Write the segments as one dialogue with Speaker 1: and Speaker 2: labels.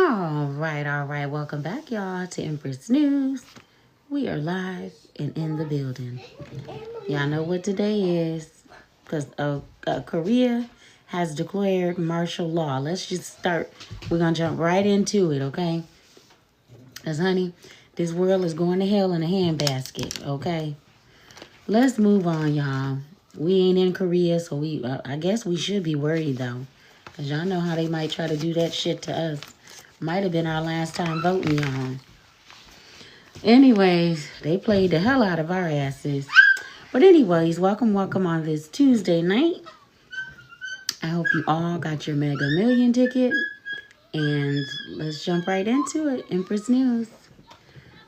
Speaker 1: All right. Welcome back, y'all, to Empress News. We are live and in the building. Y'all know what today is because Korea has declared martial law. Let's just start. We're going to jump right into it, okay? Because, honey, this world is going to hell in a handbasket, okay? Let's move on, y'all. We ain't in Korea, so I guess we should be worried, though. Because y'all know how they might try to do that shit to us. Might have been our last time voting, y'all. Anyways, they played the hell out of our asses. But anyways, welcome on this Tuesday night. I hope you all got your Mega Million ticket. And let's jump right into it. Empress News.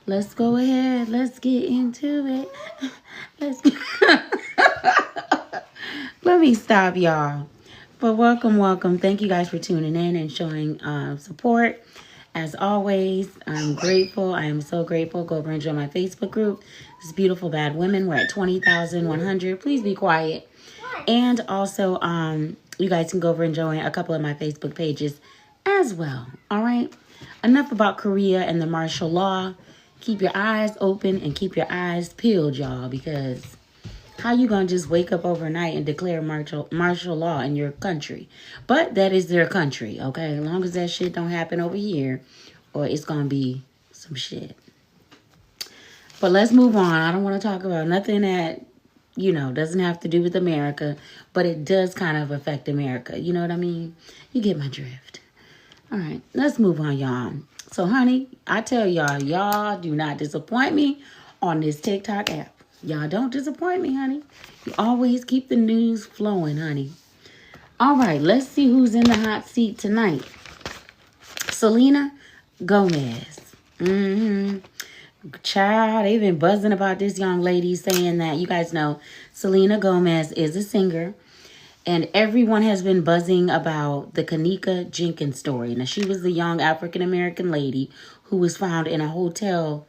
Speaker 1: Let's go ahead. Let's get into it. Let me stop, y'all. But welcome. Thank you guys for tuning in and showing support. As always, I'm grateful. I am so grateful. Go over and join my Facebook group. It's Beautiful Bad Women. We're at 20,100. Please be quiet. And also, you guys can go over and join a couple of my Facebook pages as well. All right? Enough about Korea and the martial law. Keep your eyes open and keep your eyes peeled, y'all, because how you gonna just wake up overnight and declare martial law in your country? But that is their country, okay? As long as that shit don't happen over here, or it's gonna be some shit. But let's move on. I don't want to talk about nothing that, doesn't have to do with America, but it does kind of affect America. You know what I mean? You get my drift. All right, let's move on, y'all. So, honey, I tell y'all do not disappoint me on this TikTok app. Y'all don't disappoint me, honey. You always keep the news flowing, honey. All right, let's see who's in the hot seat tonight. Selena Gomez. Child, they've been buzzing about this young lady saying that, you guys know, Selena Gomez is a singer. And everyone has been buzzing about the Kanika Jenkins story. Now, she was the young African-American lady who was found in a hotel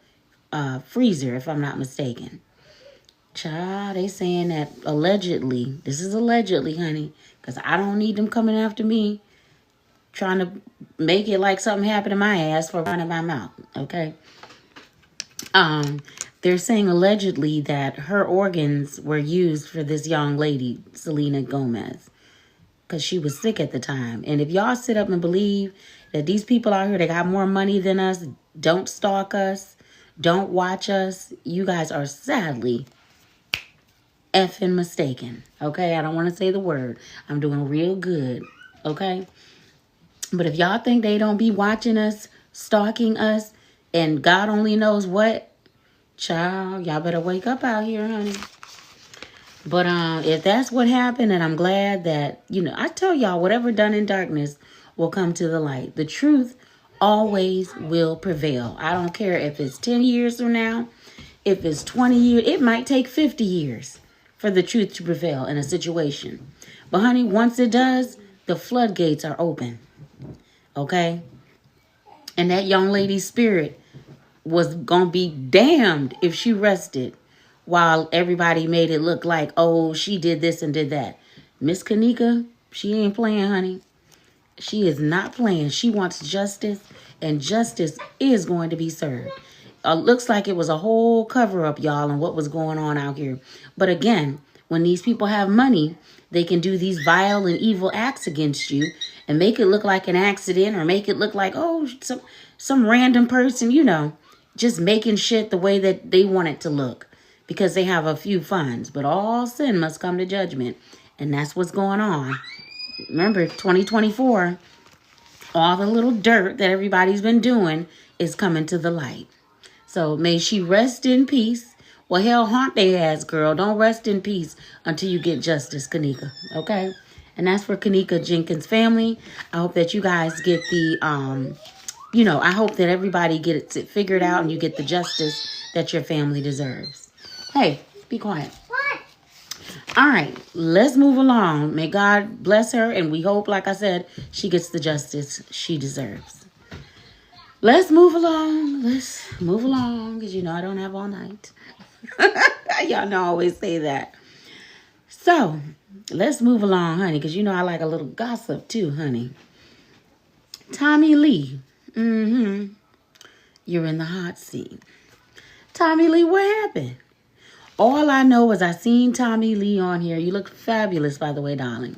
Speaker 1: freezer, if I'm not mistaken. Child, they saying that allegedly, this is allegedly, honey, because I don't need them coming after me, trying to make it like something happened to my ass for running my mouth, okay? They're saying allegedly that her organs were used for this young lady, Selena Gomez, because she was sick at the time. And if y'all sit up and believe that these people out here, they got more money than us, don't stalk us, don't watch us, you guys are sadly effing mistaken, okay? I don't want to say the word. I'm doing real good, okay? But if y'all think they don't be watching us, stalking us, and God only knows what, child, y'all better wake up out here, honey. But if that's what happened, and I'm glad that, I tell y'all, whatever done in darkness will come to the light. The truth always will prevail. I don't care if it's 10 years from now, if it's 20 years, it might take 50 years for the truth to prevail in a situation. But honey, once it does, the floodgates are open. Okay? And that young lady's spirit was going to be damned if she rested while everybody made it look like, oh, she did this and did that. Miss Kanika, she ain't playing, honey. She is not playing. She wants justice, and justice is going to be served. Looks like it was a whole cover-up, y'all, on what was going on out here. But again, when these people have money, they can do these vile and evil acts against you and make it look like an accident, or make it look like, oh, some random person, just making shit the way that they want it to look because they have a few funds. But all sin must come to judgment, and that's what's going on. Remember, 2024, all the little dirt that everybody's been doing is coming to the light. So may she rest in peace. Well, hell, haunt they ass, girl. Don't rest in peace until you get justice, Kanika. Okay? And that's for Kanika Jenkins' family. I hope that you guys get the, I hope that everybody gets it figured out and you get the justice that your family deserves. Hey, be quiet. What? All right, let's move along. May God bless her, and we hope, like I said, she gets the justice she deserves. Let's move along. Because I don't have all night. Y'all know I always say that. So, let's move along, honey, because I like a little gossip too, honey. Tommie Lee. Mm-hmm. You're in the hot seat. Tommie Lee, what happened? All I know is I seen Tommie Lee on here. You look fabulous, by the way, darling.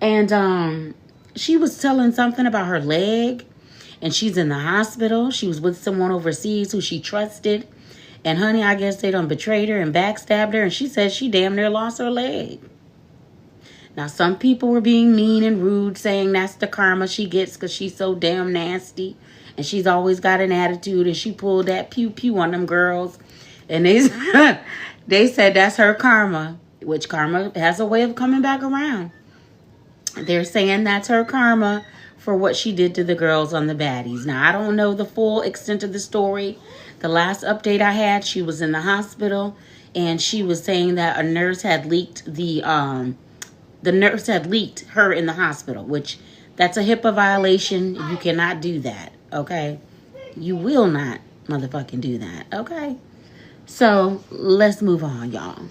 Speaker 1: And she was telling something about her leg, and she's in the hospital. She was with someone overseas who she trusted. And honey, I guess they done betrayed her and backstabbed her, and she said she damn near lost her leg. Now, some people were being mean and rude, saying that's the karma she gets because she's so damn nasty. And she's always got an attitude, and she pulled that pew-pew on them girls. And they, they said that's her karma, which karma has a way of coming back around. They're saying that's her karma for what she did to the girls on the baddies. Now, I don't know the full extent of the story. The last update I had, she was in the hospital, and she was saying that a nurse had leaked the nurse had leaked her in the hospital, which that's a HIPAA violation. You cannot do that, okay? You will not motherfucking do that, okay? So, let's move on, y'all.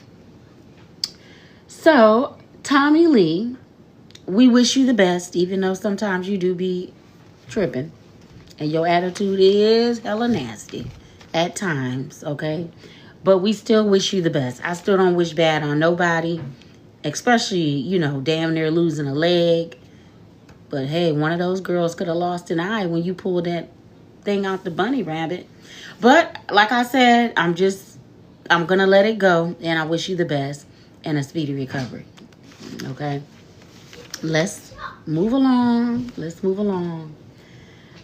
Speaker 1: So, Tommie Lee, we wish you the best, even though sometimes you do be tripping. And your attitude is hella nasty at times, okay? But we still wish you the best. I still don't wish bad on nobody. Especially, you know, damn near losing a leg. But hey, one of those girls could have lost an eye when you pulled that thing out the bunny rabbit. But like I said, I'm going to let it go. And I wish you the best and a speedy recovery. Okay? Let's move along. Let's move along.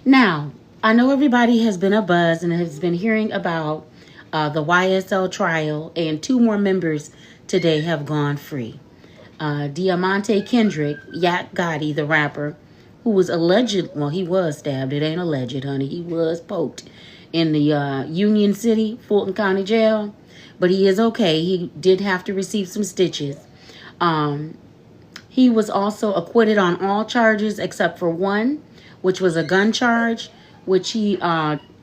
Speaker 1: Now, I know everybody has been abuzz and has been hearing about the YSL trial. And 2 more members today have gone free. Diamante Kendrick, Yak Gotti, the rapper, who was alleged, well, he was stabbed. It ain't alleged, honey. He was poked in the Union City, Fulton County Jail. But he is okay. He did have to receive some stitches. He was also acquitted on all charges except for one, which was a gun charge, which he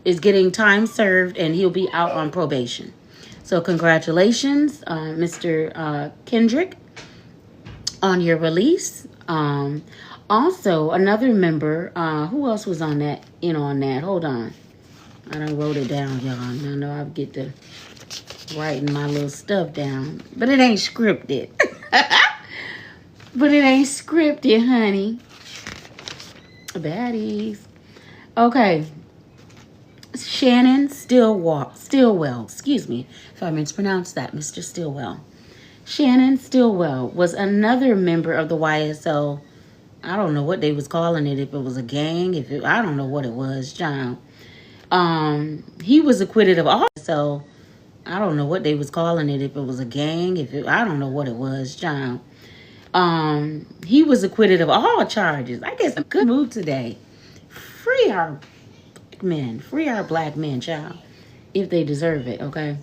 Speaker 1: is getting time served, and he'll be out on probation. So congratulations, Mr. Kendrick, on your release. Also, another member, who else was on that? Hold on. I done wrote it down, y'all. I know I get to writing my little stuff down. But it ain't scripted. But it ain't scripted, honey. Baddies. Okay. Shannon Stillwell. Excuse me if I mispronounced that, Mr. Stillwell. Shannon Stillwell was another member of the YSL. I don't know what they was calling it, if it was a gang, I don't know what it was, child. He was acquitted of all, so I don't know what they was calling it, if it was a gang, I don't know what it was, child. He was acquitted of all charges. I guess a good move today. Free our black men, child, if they deserve it, okay?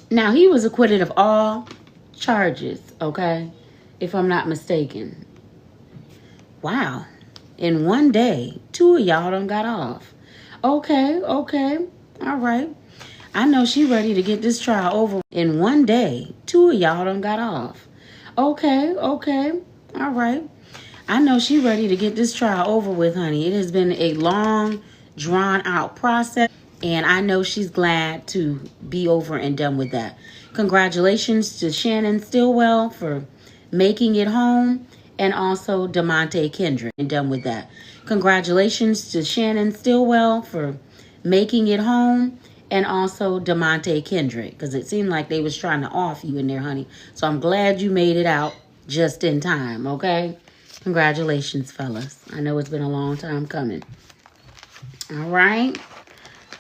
Speaker 1: Now, he was acquitted of all charges, okay? If I'm not mistaken. Wow. In one day, 2 of y'all done got off. Okay. All right. I know she ready to get this trial over. In one day, 2 of y'all done got off. Okay. All right. I know she ready to get this trial over with, honey. It has been a long, drawn-out process, and I know she's glad to be over and done with that. Congratulations to Shannon Stillwell for making it home, and also Diamante Kendrick and done with that. Congratulations to Shannon Stillwell for making it home, and also Diamante Kendrick, because it seemed like they was trying to off you in there, honey. So I'm glad you made it out just in time, okay? Congratulations, fellas. I know it's been a long time coming. All right.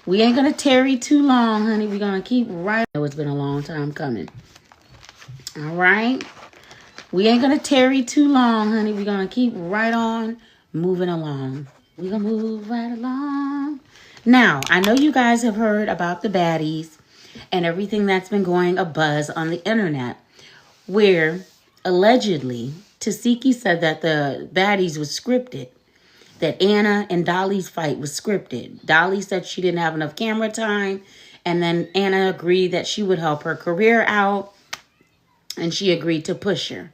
Speaker 1: We ain't going to tarry too long, honey. We're going to keep right. I know it's been a long time coming. All right. We ain't going to tarry too long, honey. We're going to keep right on moving along. We're going to move right along. Now, I know you guys have heard about the baddies and everything that's been going abuzz on the internet, where allegedly Tasiki said that the baddies was scripted, that Anna and Dolly's fight was scripted. Dolly said she didn't have enough camera time, and then Anna agreed that she would help her career out, and she agreed to push her.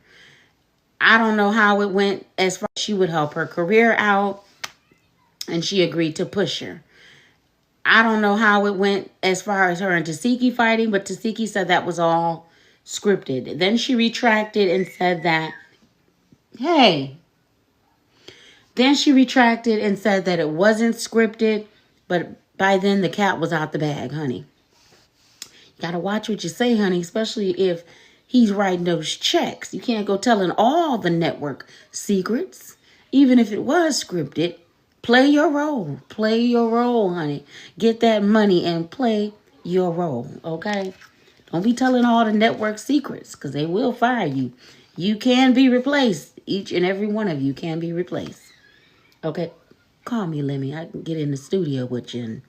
Speaker 1: I don't know how it went as far as she would help her career out, and she agreed to push her. I don't know how it went as far as her and Tasiki fighting, but Tasiki said that was all scripted. Then she retracted and said that, hey, then she retracted and said that it wasn't scripted, but by then the cat was out the bag, honey. You got to watch what you say, honey, especially if he's writing those checks. You can't go telling all the network secrets, even if it was scripted. Play your role. Play your role, honey. Get that money and play your role, okay? Don't be telling all the network secrets because they will fire you. You can be replaced. Each and every one of you can be replaced. Okay? Call me, Lemmy. I can get in the studio with you and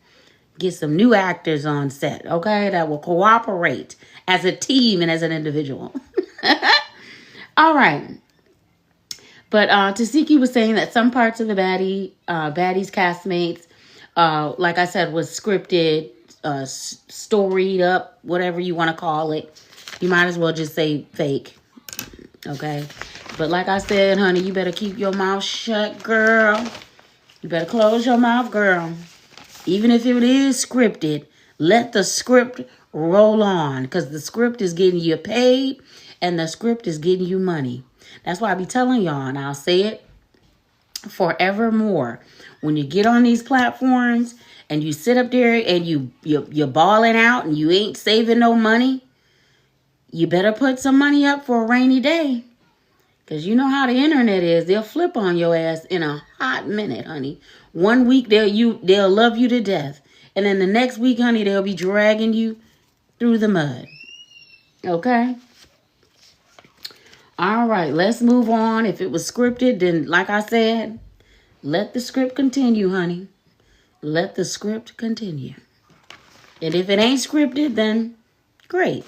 Speaker 1: get some new actors on set, okay? That will cooperate as a team and as an individual. All right. But Tasiki was saying that some parts of the baddies castmates, like I said, was scripted, storied up, whatever you want to call it. You might as well just say fake, okay? But like I said, honey, you better keep your mouth shut, girl. You better close your mouth, girl. Even if it is scripted, let the script roll on because the script is getting you paid and the script is getting you money. That's why I be telling y'all, and I'll say it forevermore. When you get on these platforms and you sit up there and you're balling out and you ain't saving no money, you better put some money up for a rainy day. Because you know how the internet is. They'll flip on your ass in a hot minute, honey. 1 week, they'll love you to death. And then the next week, honey, they'll be dragging you through the mud. Okay? All right, let's move on. If it was scripted, then like I said, let the script continue, honey. Let the script continue. And if it ain't scripted, then great.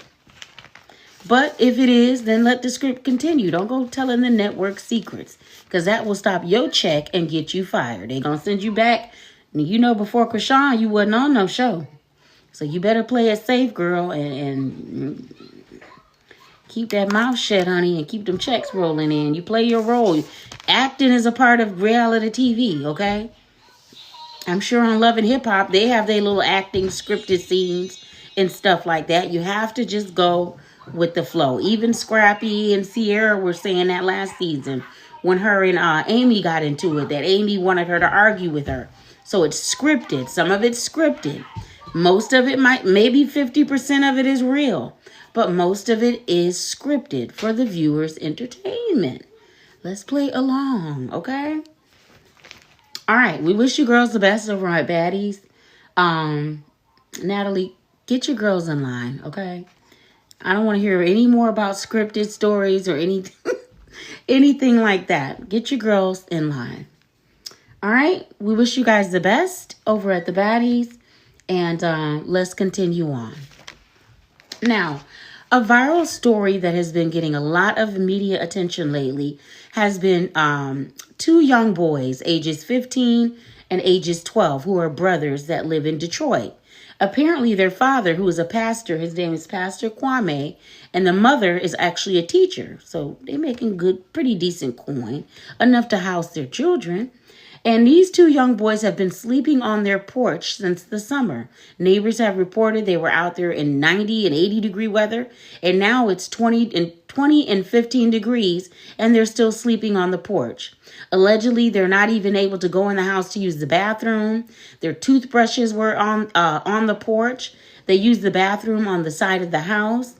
Speaker 1: But if it is, then let the script continue. Don't go telling the network secrets because that will stop your check and get you fired. They're going to send you back. You know, before Krishan, you wasn't on no show. So you better play it safe, girl, and keep that mouth shut, honey, and keep them checks rolling in. You play your role. Acting is a part of reality TV, okay? I'm sure on Love and Hip Hop, they have their little acting scripted scenes and stuff like that. You have to just go with the flow. Even Scrappy and Sierra were saying that last season when her and Amy got into it, that Amy wanted her to argue with her. So it's scripted. Some of it's scripted. Most of it maybe 50% of it is real. But most of it is scripted for the viewer's entertainment. Let's play along, okay? All right, we wish you girls the best over at Baddies. Natalie, get your girls in line, okay? I don't want to hear any more about scripted stories or anything like that. Get your girls in line. All right, we wish you guys the best over at the Baddies. And let's continue on. Now, a viral story that has been getting a lot of media attention lately has been two young boys, ages 15 and ages 12, who are brothers that live in Detroit. Apparently, their father, who is a pastor, his name is Pastor Kwame, and the mother is actually a teacher. So they're making good, pretty decent coin, enough to house their children. And these two young boys have been sleeping on their porch since the summer. Neighbors have reported they were out there in 90 and 80 degree weather, and now it's 20 and 15 degrees, and they're still sleeping on the porch. Allegedly, they're not even able to go in the house to use the bathroom. Their toothbrushes were on the porch. They used the bathroom on the side of the house.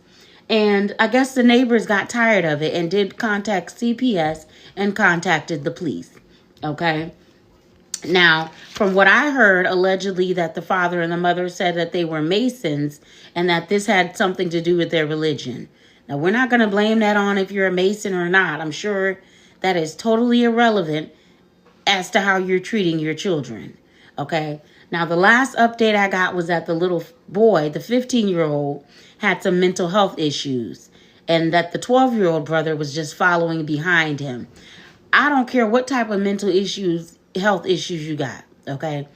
Speaker 1: And I guess the neighbors got tired of it and did contact CPS and contacted the police. Okay? Now, from what I heard, allegedly that the father and the mother said that they were Masons and that this had something to do with their religion. Now, we're not going to blame that on if you're a Mason or not. I'm sure that is totally irrelevant as to how you're treating your children. Okay? Now, the last update I got was that the little boy, the 15-year-old, had some mental health issues and that the 12-year-old brother was just following behind him. I don't care what type of health issues you got, okay?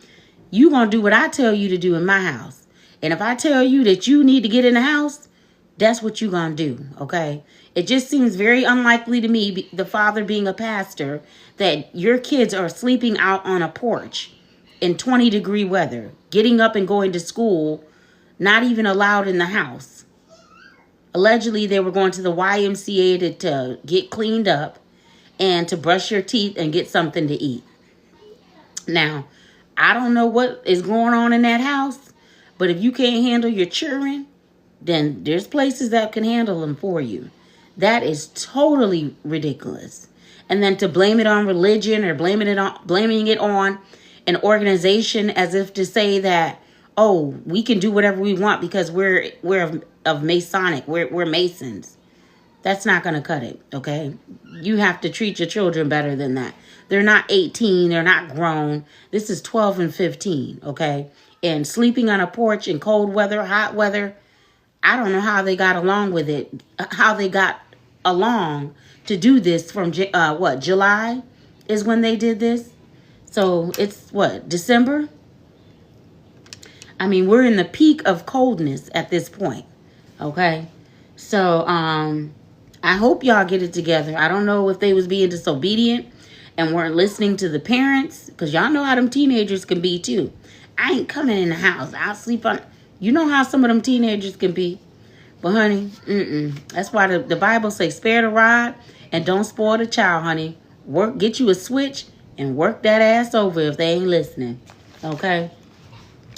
Speaker 1: You gonna do what I tell you to do in my house. And if I tell you that you need to get in the house, that's what you gonna do, okay? It just seems very unlikely to me, the father being a pastor, that your kids are sleeping out on a porch in 20-degree weather, getting up and going to school, not even allowed in the house. Allegedly, they were going to the YMCA to get cleaned up and to brush your teeth and get something to eat. Now, I don't know what is going on in that house, but if you can't handle your children, then there's places that can handle them for you. That is totally ridiculous. And then to blame it on religion or blaming it on an organization as if to say that, oh, we can do whatever we want because we're of Masonic, we're Masons. That's not going to cut it, okay? You have to treat your children better than that. They're not 18, they're not grown. This is 12 and 15, okay? And sleeping on a porch in cold weather, hot weather, I don't know how they got along with it, how they got along to do this from, July is when they did this? So it's, December? I mean, we're in the peak of coldness at this point, okay? So, I hope y'all get it together. I don't know if they was being disobedient and weren't listening to the parents, because y'all know how them teenagers can be too. I ain't coming in the house. I'll sleep on... You know how some of them teenagers can be. But, honey, that's why the Bible says, spare the rod and don't spoil the child, honey. Get you a switch and work that ass over if they ain't listening. Okay?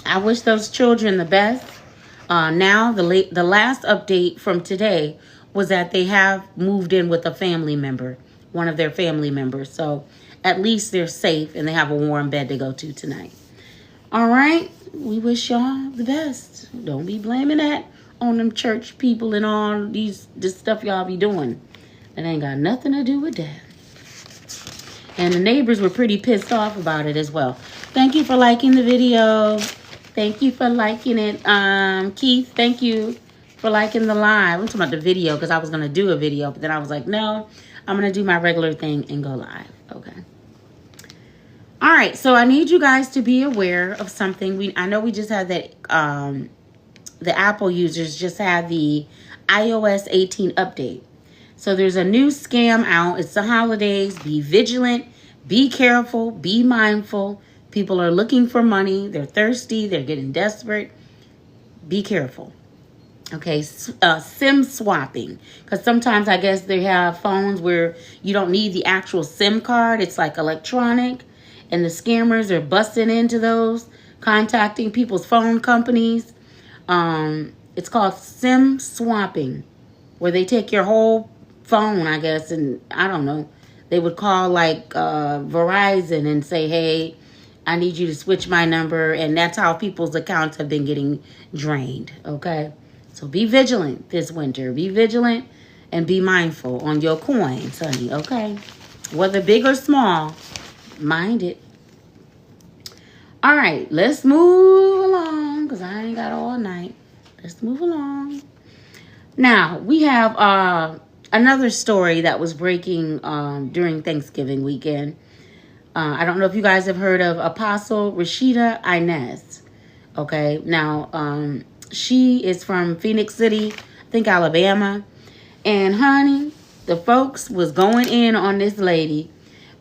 Speaker 1: I wish those children the best. Now, the last update from today was that they have moved in with a family member, one of their family members. So at least they're safe and they have a warm bed to go to tonight. All right. We wish y'all the best. Don't be blaming that on them church people and all this stuff y'all be doing. It ain't got nothing to do with that. And the neighbors were pretty pissed off about it as well. Thank you for liking the video. Thank you for liking it. Keith, thank you for liking the live. I'm talking about the video because I was going to do a video, but then I was like, no, I'm going to do my regular thing and go live. Okay. All right. So I need you guys to be aware of something. I know we just had that, the Apple users just had the iOS 18 update. So there's a new scam out. It's the holidays. Be vigilant. Be careful. Be mindful. People are looking for money. They're thirsty. They're getting desperate. Be careful. Okay, SIM swapping. Because sometimes I guess they have phones where you don't need the actual SIM card. It's like electronic. And the scammers are busting into those, contacting people's phone companies. It's called SIM swapping, where they take your whole phone, I guess, and I don't know. They would call like Verizon and say, hey, I need you to switch my number. And that's how people's accounts have been getting drained, okay? So be vigilant this winter. Be vigilant and be mindful on your coins, honey, okay? Whether big or small, mind it. All right, let's move along because I ain't got all night. Let's move along. Now, we have another story that was breaking during Thanksgiving weekend. I don't know if you guys have heard of Apostle Rashida Inez. Okay, now, she is from Phoenix City, I think Alabama. And honey, the folks was going in on this lady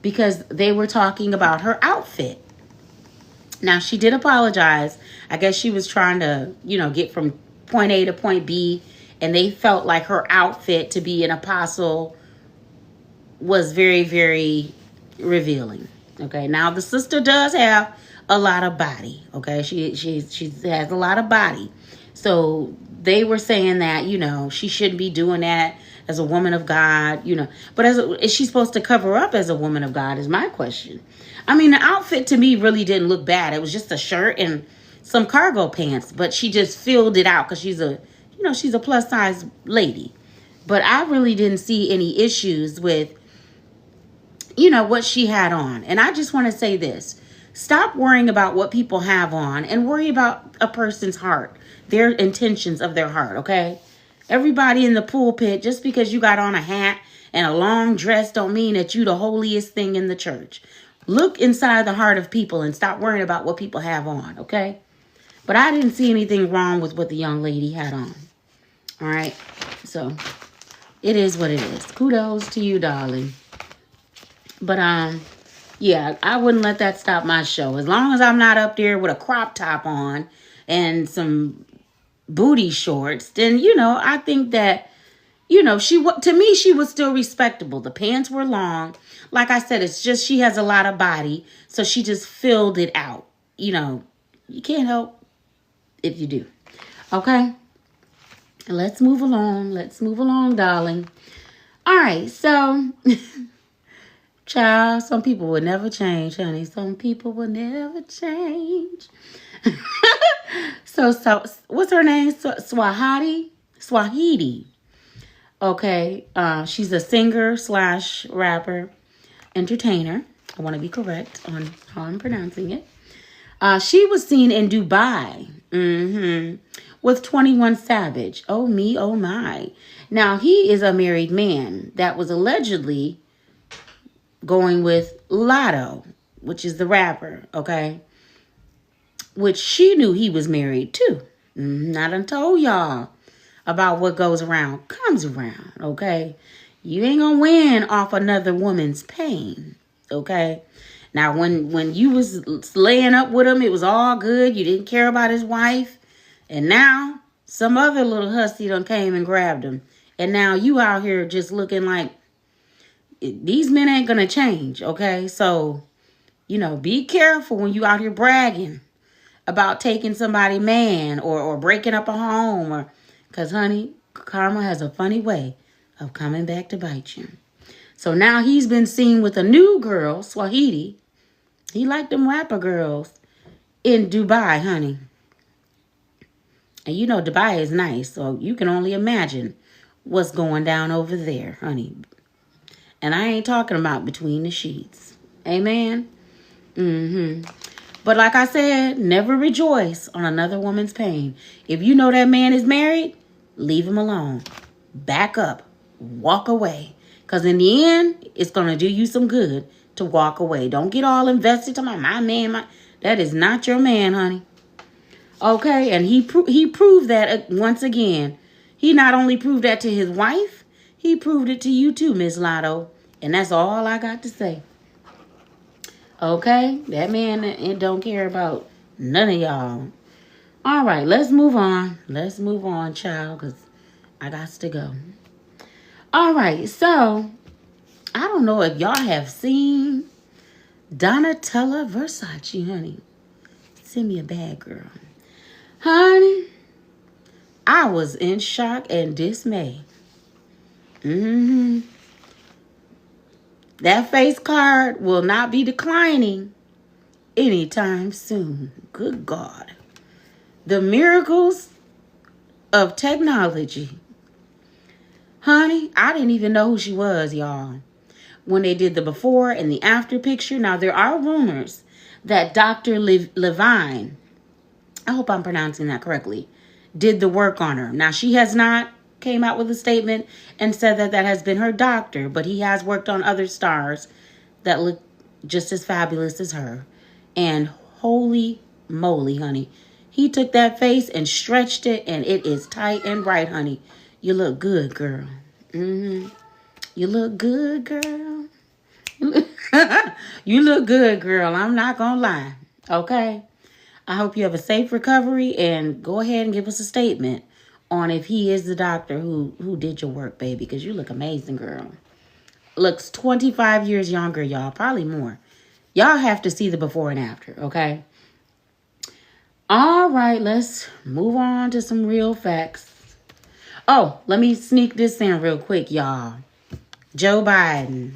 Speaker 1: because they were talking about her outfit. Now, she did apologize. I guess she was trying to, get from point A to point B. And they felt like her outfit to be an apostle was very, very revealing. Okay, now the sister does have a lot of body. Okay, she has a lot of body. So they were saying that, she shouldn't be doing that as a woman of God, But is she supposed to cover up as a woman of God is my question. I mean, the outfit to me really didn't look bad. It was just a shirt and some cargo pants, but she just filled it out because she's a plus size lady. But I really didn't see any issues with, what she had on. And I just want to say this. Stop worrying about what people have on and worry about a person's heart, their intentions of their heart, okay? Everybody in the pulpit, just because you got on a hat and a long dress don't mean that you the holiest thing in the church. Look inside the heart of people and stop worrying about what people have on, okay? But I didn't see anything wrong with what the young lady had on. All right? So, it is what it is. Kudos to you, darling. But, Yeah, I wouldn't let that stop my show. As long as I'm not up there with a crop top on and some booty shorts, then, I think that, to me, she was still respectable. The pants were long. Like I said, it's just she has a lot of body, so she just filled it out. You can't help if you do. Okay? Let's move along. Let's move along, darling. All right, so... Child, some people will never change, honey. Some people will never change. So, what's her name? Swahidi. Okay. She's a singer / rapper, entertainer. I want to be correct on how I'm pronouncing it. She was seen in Dubai with 21 Savage. Oh, me, oh, my. Now, he is a married man that was allegedly going with Lotto, which is the rapper, okay? Which she knew he was married too. I done told y'all about what goes around comes around, okay? You ain't gonna win off another woman's pain, okay? Now, when you was laying up with him, it was all good. You didn't care about his wife. And now, some other little hussy done came and grabbed him. And now you out here just looking like, these men ain't gonna change, okay? So, be careful when you out here bragging about taking somebody's man or breaking up a home, because, honey, karma has a funny way of coming back to bite you. So now he's been seen with a new girl, Swahidi. He liked them rapper girls in Dubai, honey. And Dubai is nice, so you can only imagine what's going down over there, honey. And I ain't talking about between the sheets. Amen? But like I said, never rejoice on another woman's pain. If you know that man is married, leave him alone. Back up. Walk away. Because in the end, it's going to do you some good to walk away. Don't get all invested to my man. That is not your man, honey. Okay? And he proved that once again. He not only proved that to his wife, he proved it to you too, Miss Lotto. And that's all I got to say. Okay? That man it don't care about none of y'all. All right, let's move on. Let's move on, child, because I got to go. All right, so I don't know if y'all have seen Donatella Versace, honey. Send me a bag, girl. Honey, I was in shock and dismay. That face card will not be declining anytime soon. Good God. The miracles of technology. Honey, I didn't even know who she was, y'all. When they did the before and the after picture. Now, there are rumors that Dr. Levine, I hope I'm pronouncing that correctly, did the work on her. Now, she has not came out with a statement and said that has been her doctor, but he has worked on other stars that look just as fabulous as her. And holy moly, honey, he took that face and stretched it, and it is tight and right, honey. You look good, girl. You look good, girl. You look good, girl. I'm not gonna lie. Okay? I hope you have a safe recovery, and go ahead and give us a statement on if he is the doctor who did your work, baby, because you look amazing, girl. Looks 25 years younger, y'all. Probably more. Y'all have to see the before and after, okay? All right, let's move on to some real facts. Oh, let me sneak this in real quick, y'all. Joe Biden.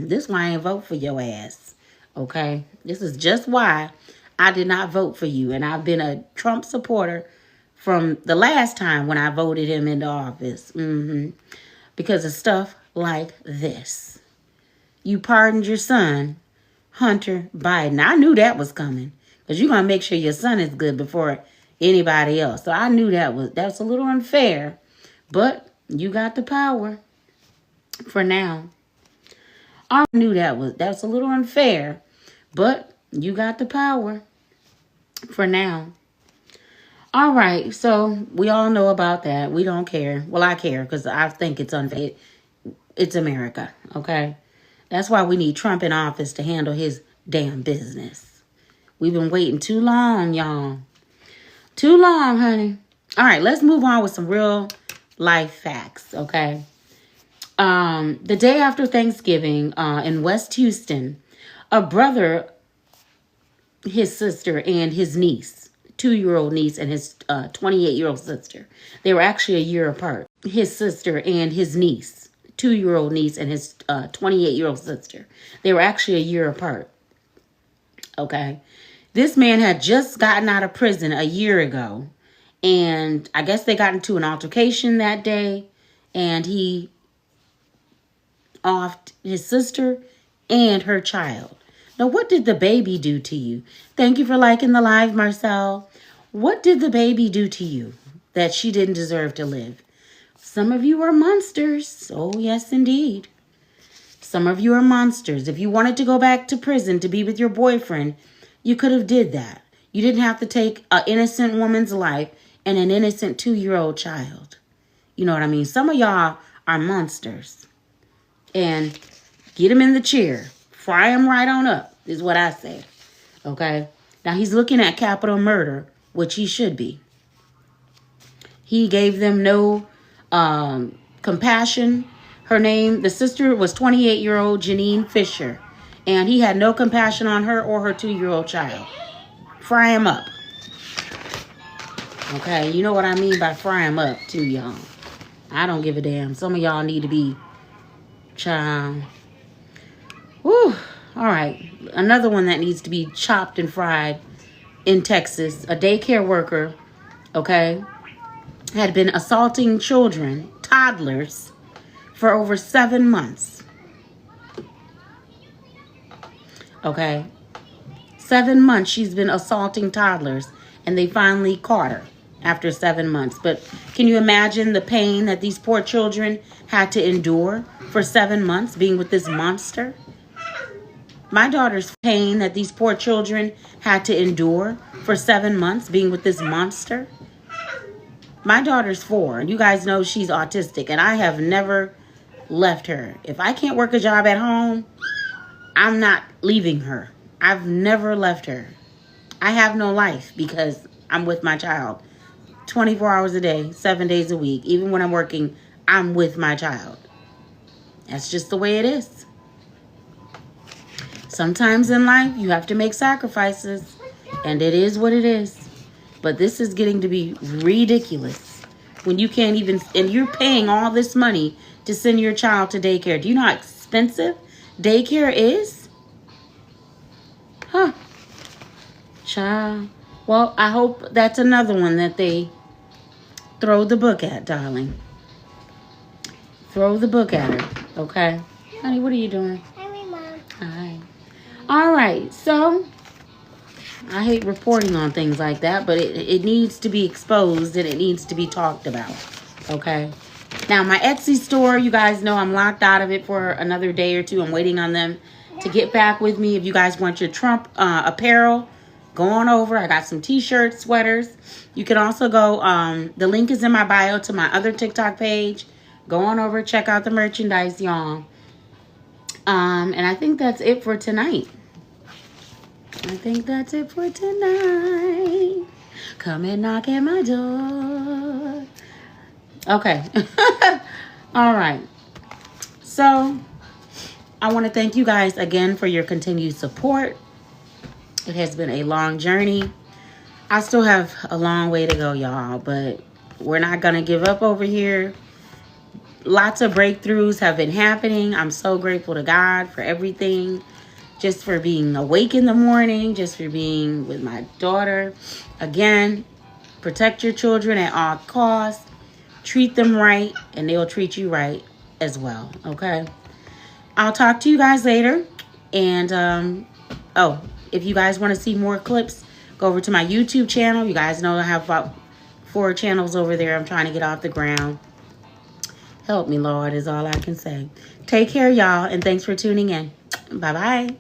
Speaker 1: This is why I ain't vote for your ass, okay? This is just why I did not vote for you, and I've been a Trump supporter from the last time when I voted him into office. Because of stuff like this. You pardoned your son, Hunter Biden. I knew that was coming. Because you're going to make sure your son is good before anybody else. So I knew that's a little unfair. But you got the power for now. I knew that's a little unfair. But you got the power for now. All right, so we all know about that. We don't care. Well, I care because I think it's unfair. It's America, okay? That's why we need Trump in office to handle his damn business. We've been waiting too long, y'all. Too long, honey. All right, let's move on with some real life facts, okay? The day after Thanksgiving in West Houston, a brother, his sister, and his niece, 2-year-old niece and his 28-year-old sister, they were actually a year apart. His sister and his niece, 2-year-old niece and his 28-year-old sister, they were actually a year apart, okay? This man had just gotten out of prison a year ago, and I guess they got into an altercation that day, and he offed his sister and her child. Now, what did the baby do to you? Thank you for liking the live, Marcel. What did the baby do to you that she didn't deserve to live? Some of you are monsters. Oh, yes, indeed. Some of you are monsters. If you wanted to go back to prison to be with your boyfriend, you could have did that. You didn't have to take an innocent woman's life and an innocent 2-year-old child. You know what I mean? Some of y'all are monsters. And get him in the chair. Fry him right on up, is what I say. Okay? Now, he's looking at capital murder, which he should be. He gave them no compassion. Her name, the sister, was 28-year-old Janine Fisher. And he had no compassion on her or her 2-year-old child. Fry him up. Okay, you know what I mean by fry him up too, y'all. I don't give a damn. Some of y'all need to be child. Whew. All right. Another one that needs to be chopped and fried in Texas. A daycare worker, okay, had been assaulting children, toddlers, for over 7 months. Okay, 7 months she's been assaulting toddlers, and they finally caught her after 7 months. But can you imagine the pain that these poor children had to endure for 7 months being with this monster? My daughter's pain that these poor children had to endure for 7 months being with this monster. My daughter's 4, and you guys know she's autistic, and I have never left her. If I can't work a job at home, I'm not leaving her. I've never left her. I have no life because I'm with my child 24 hours a day, 7 days a week. Even when I'm working, I'm with my child. That's just the way it is. Sometimes in life, you have to make sacrifices, and it is what it is. But this is getting to be ridiculous when you can't even, and you're paying all this money to send your child to daycare. Do you know how expensive daycare is? Huh. Child. Well, I hope that's another one that they throw the book at, darling. Throw the book at her, okay? Honey, what are you doing?
Speaker 2: Hi, Mom.
Speaker 1: Hi. All right, so I hate reporting on things like that, but it needs to be exposed and it needs to be talked about, okay? Now, my Etsy store, you guys know I'm locked out of it for another day or two. I'm waiting on them to get back with me. If you guys want your Trump apparel, go on over. I got some t-shirts, sweaters. You can also go, the link is in my bio to my other TikTok page. Go on over, check out the merchandise, y'all. And I think that's it for tonight. Come and knock at my door. Okay. All right. So I want to thank you guys again for your continued support. It has been a long journey. I still have a long way to go, y'all, but we're not going to give up over here. Lots of breakthroughs have been happening. I'm so grateful to God for everything. Just for being awake in the morning. Just for being with my daughter. Again, protect your children at all costs. Treat them right, and they'll treat you right as well, okay? I'll talk to you guys later. And, oh, if you guys want to see more clips, go over to my YouTube channel. You guys know I have about 4 channels over there I'm trying to get off the ground. Help me, Lord, is all I can say. Take care, y'all, and thanks for tuning in. Bye-bye.